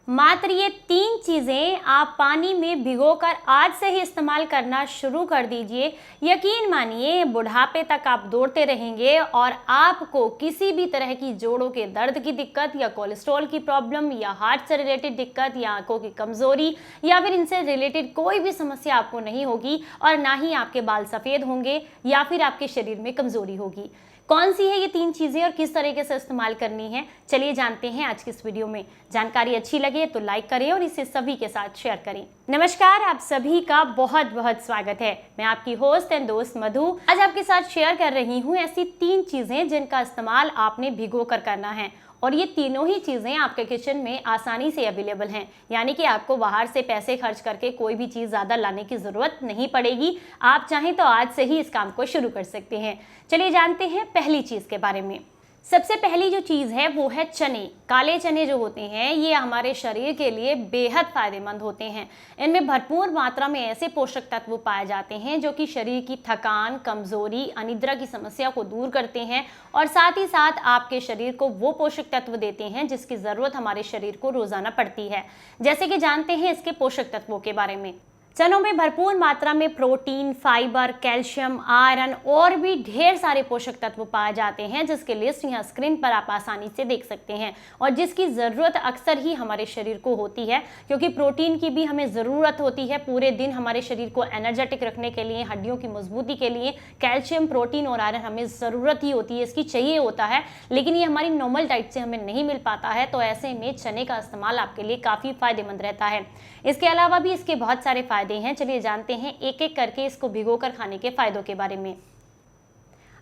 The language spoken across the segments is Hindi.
मात्र ये 3 चीज़ें आप पानी में भिगोकर आज से ही इस्तेमाल करना शुरू कर दीजिए। यकीन मानिए बुढ़ापे तक आप दौड़ते रहेंगे और आपको किसी भी तरह की जोड़ों के दर्द की दिक्कत या कोलेस्ट्रॉल की प्रॉब्लम या हार्ट से रिलेटेड दिक्कत या आंखों की कमजोरी या फिर इनसे रिलेटेड कोई भी समस्या आपको नहीं होगी और ना ही आपके बाल सफ़ेद होंगे या फिर आपके शरीर में कमजोरी होगी। कौन सी है ये 3 चीज़ें और किस तरीके से इस्तेमाल करनी है, चलिए जानते हैं आज की इस वीडियो में। जानकारी अच्छी लगे तो लाइक करें और इसे सभी के साथ शेयर करें। नमस्कार, आप सभी का बहुत बहुत स्वागत है। मैं आपकी होस्ट एंड दोस्त मधु आज आपके साथ शेयर कर रही हूँ ऐसी 3 चीज़ें जिनका इस्तेमाल आपने भिगो कर करना है और ये तीनों ही चीज़ें आपके किचन में आसानी से अवेलेबल हैं, यानी कि आपको बाहर से पैसे खर्च करके कोई भी चीज़ ज़्यादा लाने की ज़रूरत नहीं पड़ेगी। आप चाहें तो आज से ही इस काम को शुरू कर सकते हैं। चलिए जानते हैं पहली चीज़ के बारे में। सबसे पहली जो चीज़ है वो है चने। काले चने जो होते हैं ये हमारे शरीर के लिए बेहद फ़ायदेमंद होते हैं। इनमें भरपूर मात्रा में ऐसे पोषक तत्व पाए जाते हैं जो कि शरीर की थकान, कमज़ोरी, अनिद्रा की समस्या को दूर करते हैं और साथ ही साथ आपके शरीर को वो पोषक तत्व देते हैं जिसकी ज़रूरत हमारे शरीर को रोज़ाना पड़ती है। जैसे कि जानते हैं इसके पोषक तत्वों के बारे में। चनों में भरपूर मात्रा में प्रोटीन, फाइबर, कैल्शियम, आयरन और भी ढेर सारे पोषक तत्व पाए जाते हैं जिसकी लिस्ट यहाँ स्क्रीन पर आप आसानी से देख सकते हैं और जिसकी ज़रूरत अक्सर ही हमारे शरीर को होती है, क्योंकि प्रोटीन की भी हमें ज़रूरत होती है पूरे दिन हमारे शरीर को एनर्जेटिक रखने के लिए, हड्डियों की मजबूती के लिए। कैल्शियम, प्रोटीन और आयरन हमें ज़रूरत ही होती है, इसकी चाहिए होता है, लेकिन ये हमारी नॉर्मल डाइट से हमें नहीं मिल पाता है। तो ऐसे में चने का इस्तेमाल आपके लिए काफ़ी फ़ायदेमंद रहता है। इसके अलावा भी इसके बहुत सारे फायदे हैं। चलिए जानते हैं एक एक करके इसको भिगोकर खाने के फायदों के बारे में।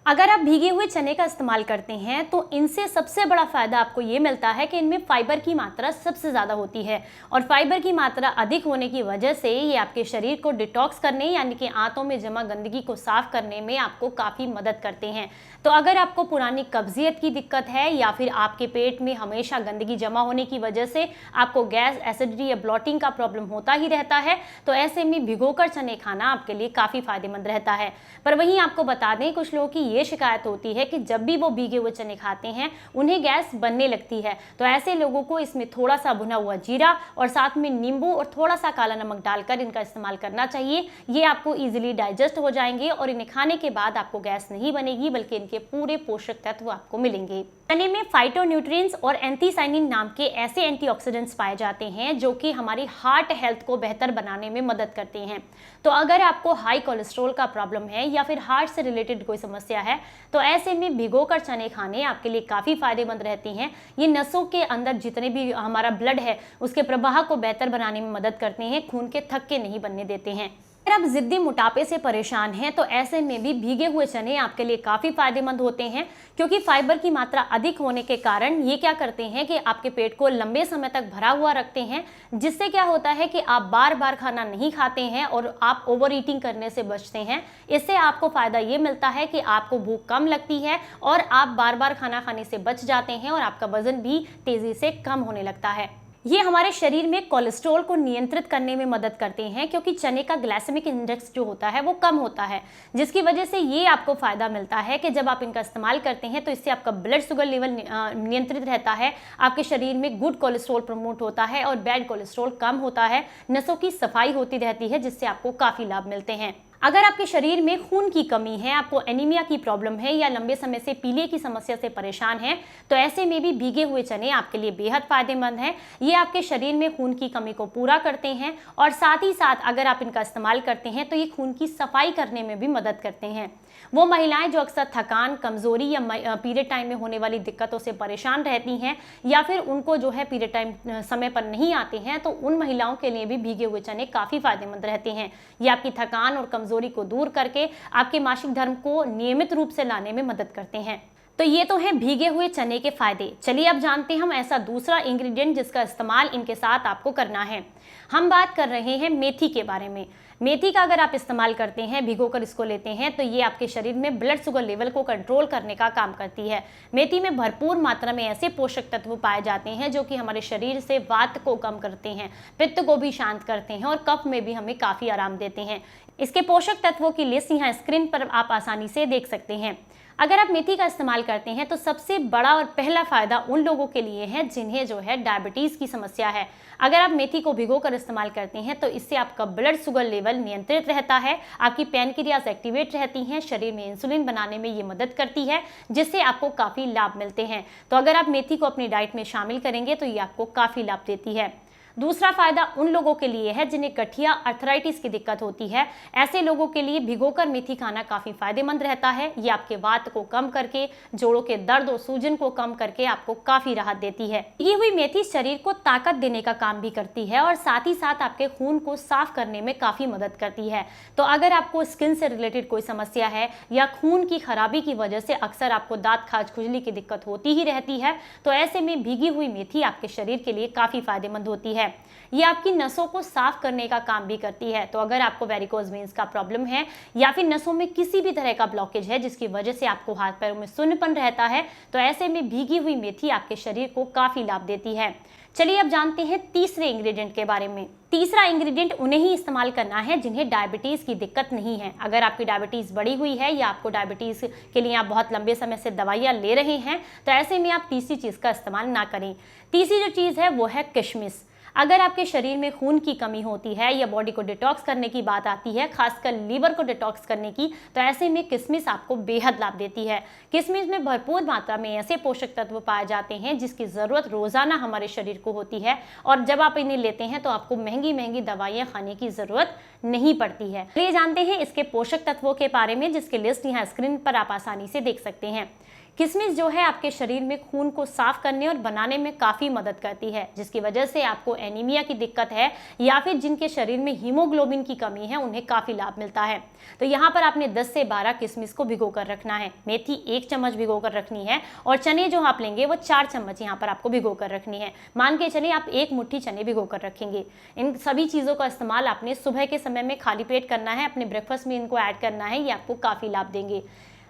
अगर आप भीगे हुए चने का इस्तेमाल करते हैं तो इनसे सबसे बड़ा फायदा आपको ये मिलता है कि इनमें फाइबर की मात्रा सबसे ज़्यादा होती है और फाइबर की मात्रा अधिक होने की वजह से ये आपके शरीर को डिटॉक्स करने यानी कि आंतों में जमा गंदगी को साफ करने में आपको काफ़ी मदद करते हैं। तो अगर आपको पुरानी कब्जियत की दिक्कत है या फिर आपके पेट में हमेशा गंदगी जमा होने की वजह से आपको गैस, एसिडिटी या ब्लॉटिंग का प्रॉब्लम होता ही रहता है, तो ऐसे में भिगोकर चने खाना आपके लिए काफ़ी फायदेमंद रहता है। पर वहीं आपको बता दें, कुछ लोगों की ये शिकायत होती है कि जब भी वो भीगे हुए चने खाते हैं उन्हें गैस बनने लगती है। तो ऐसे लोगों को इसमें थोड़ा सा भुना हुआ जीरा और साथ में नींबू और थोड़ा सा काला नमक डालकर इनका इस्तेमाल करना चाहिए। ये आपको इजीली डाइजेस्ट हो जाएंगे और इन्हें खाने के बाद आपको गैस नहीं बनेगी, बल्कि इनके पूरे पोषक तत्व आपको मिलेंगे। चने में फाइटोन्यूट्रिएंट्स और एंथीसाइनिन नाम के ऐसे एंटीऑक्सीडेंट्स पाए जाते हैं जो कि हमारी हार्ट हेल्थ को बेहतर बनाने में मदद करते हैं। तो अगर आपको हाई कोलेस्ट्रॉल का प्रॉब्लम है या फिर हार्ट से रिलेटेड कोई समस्या है तो ऐसे में भिगोकर चने खाने आपके लिए काफ़ी फायदेमंद रहती हैं। ये नसों के अंदर जितने भी हमारा ब्लड है उसके प्रवाह को बेहतर बनाने में मदद करते हैं, खून के थक्के नहीं बनने देते हैं। अगर आप जिद्दी मोटापे से परेशान हैं तो ऐसे में भी भीगे हुए चने आपके लिए काफ़ी फायदेमंद होते हैं, क्योंकि फाइबर की मात्रा अधिक होने के कारण ये क्या करते हैं कि आपके पेट को लंबे समय तक भरा हुआ रखते हैं, जिससे क्या होता है कि आप बार बार खाना नहीं खाते हैं और आप ओवर ईटिंग करने से बचते हैं। इससे आपको फ़ायदा ये मिलता है कि आपको भूख कम लगती है और आप बार बार खाना खाने से बच जाते हैं और आपका वजन भी तेज़ी से कम होने लगता है। ये हमारे शरीर में कोलेस्ट्रॉल को नियंत्रित करने में मदद करते हैं, क्योंकि चने का ग्लाइसेमिक इंडेक्स जो होता है वो कम होता है, जिसकी वजह से ये आपको फ़ायदा मिलता है कि जब आप इनका इस्तेमाल करते हैं तो इससे आपका ब्लड शुगर लेवल नियंत्रित रहता है, आपके शरीर में गुड कोलेस्ट्रॉल प्रमोट होता है और बैड कोलेस्ट्रॉल कम होता है, नसों की सफाई होती रहती है, जिससे आपको काफ़ी लाभ मिलते हैं। अगर आपके शरीर में खून की कमी है, आपको एनीमिया की प्रॉब्लम है या लंबे समय से पीलिया की समस्या से परेशान हैं, तो ऐसे में भी भीगे हुए चने आपके लिए बेहद फायदेमंद हैं। ये आपके शरीर में खून की कमी को पूरा करते हैं और साथ ही साथ अगर आप इनका इस्तेमाल करते हैं तो ये खून की सफाई करने में भी मदद करते हैं। वो महिलाएं जो अक्सर थकान, कमज़ोरी या पीरियड टाइम में होने वाली दिक्कतों से परेशान रहती हैं या फिर उनको जो है पीरियड टाइम समय पर नहीं आते हैं, तो उन महिलाओं के लिए भी भीगे हुए चने काफ़ी फायदेमंद रहते हैं। ये आपकी थकान और कमज़ोरी को दूर करके आपके मासिक धर्म को नियमित रूप से लाने में मदद करते हैं। तो ये तो है भीगे हुए चने के फायदे। चलिए अब जानते हैं हम ऐसा दूसरा इंग्रेडिएंट जिसका इस्तेमाल इनके साथ आपको करना है। हम बात कर रहे हैं मेथी के बारे में। मेथी का अगर आप इस्तेमाल करते हैं, भिगोकर इसको लेते हैं, तो ये आपके शरीर में ब्लड शुगर लेवल को कंट्रोल करने का काम करती है। मेथी में भरपूर मात्रा में ऐसे पोषक तत्व पाए जाते हैं जो कि हमारे शरीर से वात को कम करते हैं, पित्त को भी शांत करते हैं और कफ में भी हमें काफ़ी आराम देते हैं। इसके पोषक तत्वों की लिस्ट यहाँ स्क्रीन पर आप आसानी से देख सकते हैं। अगर आप मेथी का इस्तेमाल करते हैं तो सबसे बड़ा और पहला फायदा उन लोगों के लिए है जिन्हें जो है डायबिटीज की समस्या है। अगर आप मेथी को भिगोकर इस्तेमाल करते हैं तो इससे आपका ब्लड शुगर लेवल नियंत्रित रहता है, आपकी पैनक्रियाज एक्टिवेट रहती हैं, शरीर में इंसुलिन बनाने में ये मदद करती है, जिससे आपको काफी लाभ मिलते हैं। तो अगर आप मेथी को अपनी डाइट में शामिल करेंगे तो ये आपको काफी लाभ देती है। दूसरा फायदा उन लोगों के लिए है जिन्हें गठिया अर्थराइटिस की दिक्कत होती है। ऐसे लोगों के लिए भिगोकर मेथी खाना काफी फायदेमंद रहता है। ये आपके वात को कम करके, जोड़ों के दर्द और सूजन को कम करके आपको काफी राहत देती है। ये हुई मेथी शरीर को ताकत देने का काम भी करती है और साथ ही साथ आपके खून को साफ करने में काफी मदद करती है। तो अगर आपको स्किन से रिलेटेड कोई समस्या है या खून की खराबी की वजह से अक्सर आपको दांत खाज खुजली की दिक्कत होती ही रहती है, तो ऐसे में भीगी हुई मेथी आपके शरीर के लिए काफी फायदेमंद होती है। ये आपकी नसों को साफ करने का काम भी करती है। तो अगर आपको वेरिकोज वेन्स का प्रॉब्लम है या फिर नसों में किसी भी तरह का ब्लॉकेज है जिसकी वजह से आपको हाथ पैरों में सुन्नपन रहता है, तो ऐसे में भीगी हुई मेथी आपके शरीर को काफी लाभ देती है। चलिए अब जानते हैं तीसरे इंग्रेडिएंट के बारे में। तीसरा इंग्रेडिएंट उन्हें ही इस्तेमाल करना है जिन्हें डायबिटीज की दिक्कत नहीं है। अगर आपकी डायबिटीज बढ़ी हुई है या आपको डायबिटीज के लिए आप बहुत लंबे समय से दवाइयां ले रहे हैं, तो ऐसे में आप तीसरी चीज का इस्तेमाल ना करें। तीसरी जो चीज है वो है किशमिश। अगर आपके शरीर में खून की कमी होती है या बॉडी को डिटॉक्स करने की बात आती है, खासकर लीवर को डिटॉक्स करने की, तो ऐसे में किशमिश आपको बेहद लाभ देती है। किशमिश में भरपूर मात्रा में ऐसे पोषक तत्व पाए जाते हैं जिसकी जरूरत रोजाना हमारे शरीर को होती है, और जब आप इन्हें लेते हैं तो आपको महंगी महंगी दवाइयां खाने की जरूरत नहीं पड़ती है। चलिए जानते हैं इसके पोषक तत्वों के बारे में, जिसकी लिस्ट यहाँ स्क्रीन पर आप आसानी से देख सकते हैं। किशमिश जो है आपके शरीर में खून को साफ करने और बनाने में काफी मदद करती है, जिसकी वजह से आपको एनीमिया की दिक्कत है या फिर जिनके शरीर में हीमोग्लोबिन की कमी है उन्हें काफी लाभ मिलता है। तो यहाँ पर आपने 10 से 12 किशमिश को भिगो कर रखना है। मेथी 1 चम्मच भिगो कर रखनी है और चने जो आप लेंगे वो 4 चम्मच यहाँ पर आपको भिगो कर रखनी है। मान के चलिए आप 1 मुट्ठी चने भिगो कर रखेंगे। इन सभी चीजों का इस्तेमाल आपने सुबह के समय में खाली पेट करना है, अपने ब्रेकफास्ट में इनको ऐड करना है, ये आपको काफी लाभ देंगे।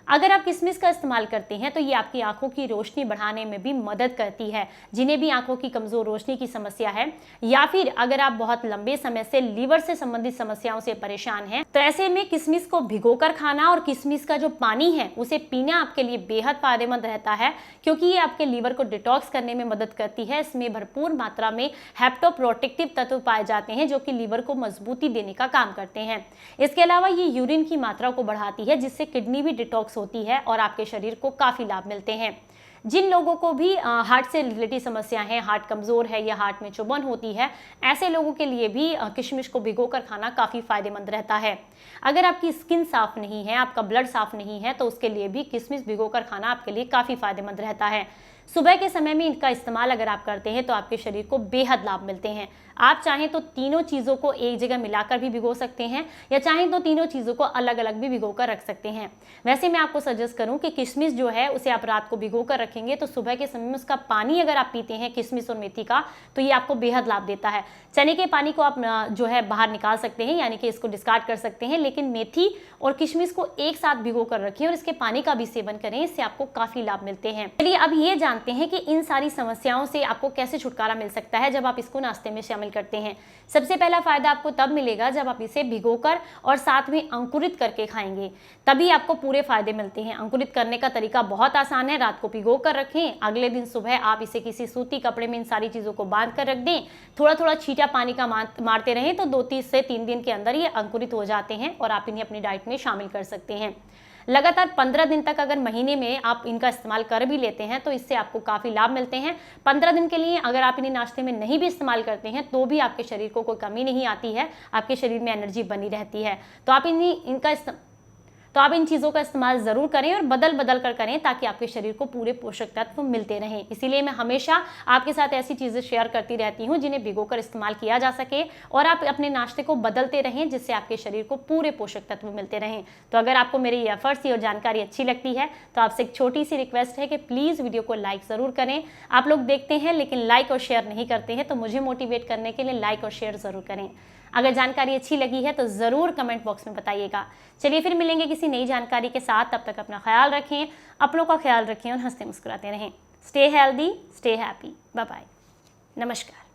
अगर आप किशमिश का इस्तेमाल करते हैं तो ये आपकी आंखों की रोशनी बढ़ाने में भी मदद करती है। जिन्हें भी आंखों की कमजोर रोशनी की समस्या है या फिर अगर आप बहुत लंबे समय से लीवर से संबंधित समस्याओं से परेशान हैं, तो ऐसे में किशमिश को भिगोकर खाना और किशमिश का जो पानी है उसे पीना आपके लिए बेहद फायदेमंद रहता है, क्योंकि ये आपके लीवर को डिटॉक्स करने में मदद करती है। इसमें भरपूर मात्रा में हेप्टोप्रोटेक्टिव तत्व पाए जाते हैं जो कि लीवर को मजबूती देने का काम करते हैं। इसके अलावा ये यूरिन की मात्रा को बढ़ाती है, जिससे किडनी भी डिटॉक्स होती है और आपके शरीर को काफी लाभ मिलते हैं। जिन लोगों को भी हार्ट से रिलेटेड समस्या है, हार्ट कमजोर है या हार्ट में चुभन होती है, ऐसे लोगों के लिए भी किशमिश को भिगोकर खाना काफी फायदेमंद रहता है। अगर आपकी स्किन साफ नहीं है, आपका ब्लड साफ नहीं है, तो उसके लिए भी किशमिश भिगोकर खाना आपके लिए काफी फायदेमंद रहता है। सुबह के समय में इनका इस्तेमाल अगर आप करते हैं तो आपके शरीर को बेहद लाभ मिलते हैं। आप चाहें तो तीनों चीज़ों को एक जगह मिलाकर भी भिगो सकते हैं या चाहें तो तीनों चीज़ों को अलग अलग भी भिगो कर रख सकते हैं। वैसे मैं आपको सजेस्ट करूं कि किशमिश जो है उसे आप रात को भिगो कर रखेंगे तो सुबह के समय में उसका पानी अगर आप पीते हैं किशमिश और मेथी का, तो ये आपको बेहद लाभ देता है। चने के पानी को आप जो है बाहर निकाल सकते हैं, यानी कि इसको डिस्कार्ड कर सकते हैं, लेकिन मेथी और किशमिश को एक साथ भिगो कर रखें और इसके पानी का भी सेवन करें, इससे आपको काफी लाभ मिलते हैं। चलिए अब ये जानते हैं कि इन सारी समस्याओं से आपको कैसे छुटकारा मिल सकता है जब आप इसको नाश्ते में शामिल करते हैं। सबसे पहला फायदा आपको तब मिलेगा जब आप इसे भिगोकर और साथ में अंकुरित करके खाएंगे, तभी आपको पूरे फायदे मिलते हैं। अंकुरित करने का तरीका बहुत आसान है। रात को भिगो कर रखें, अगले दिन सुबह आप इसे किसी सूती कपड़े में इन सारी चीजों को बांध कर रख दें, थोड़ा थोड़ा छींटा पानी का मारते रहें, तो 2 से 3 दिन के अंदर ये अंकुरित हो जाते हैं और आप इन्हें अपनी डाइट में शामिल कर सकते हैं। लगातार 15 दिन तक अगर महीने में आप इनका इस्तेमाल कर भी लेते हैं तो इससे आपको काफ़ी लाभ मिलते हैं। 15 दिन के लिए अगर आप इन्हें नाश्ते में नहीं भी इस्तेमाल करते हैं तो भी आपके शरीर को कोई कमी नहीं आती है, आपके शरीर में एनर्जी बनी रहती है। तो आप इन चीज़ों का इस्तेमाल ज़रूर करें और बदल बदल कर करें ताकि आपके शरीर को पूरे पोषक तत्व मिलते रहें। इसीलिए मैं हमेशा आपके साथ ऐसी चीज़ें शेयर करती रहती हूँ जिन्हें भिगोकर इस्तेमाल किया जा सके और आप अपने नाश्ते को बदलते रहें, जिससे आपके शरीर को पूरे पोषक तत्व मिलते रहें। तो अगर आपको मेरी एफर्ट्स और जानकारी अच्छी लगती है तो आपसे एक छोटी सी रिक्वेस्ट है कि प्लीज़ वीडियो को लाइक ज़रूर करें। आप लोग देखते हैं लेकिन लाइक और शेयर नहीं करते हैं, तो मुझे मोटिवेट करने के लिए लाइक और शेयर ज़रूर करें। अगर जानकारी अच्छी लगी है तो ज़रूर कमेंट बॉक्स में बताइएगा। चलिए फिर मिलेंगे किसी नई जानकारी के साथ, तब तक अपना ख्याल रखें, अपनों का ख्याल रखें और हंसते मुस्कुराते रहें। Stay healthy, stay happy, bye bye, नमस्कार।